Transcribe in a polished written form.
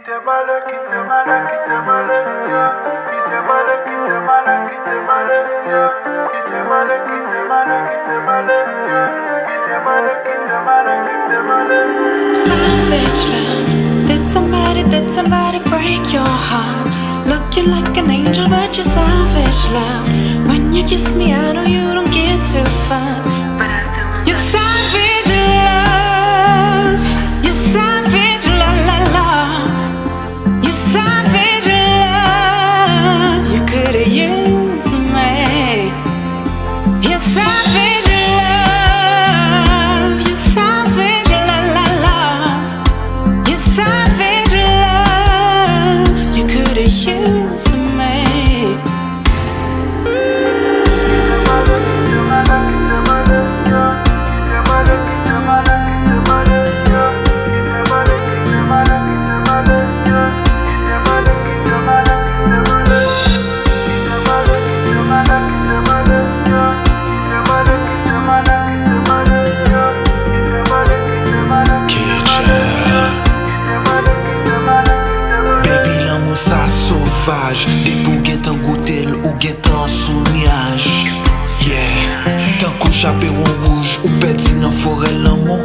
Savage love. Did somebody break your heart? Looking like an angel, but you're savage love. When you kiss me, I know you don't get too far, but I still want you're savage love. You're savage love. You're savage love. You could've used me. You're savage love. You're savage love. You're savage love. You could've used me. Des pou gen tan goutel ou gen tan sou niaj. Yeah, tan kou chaperon rouge ou peti nan forêt l'amour.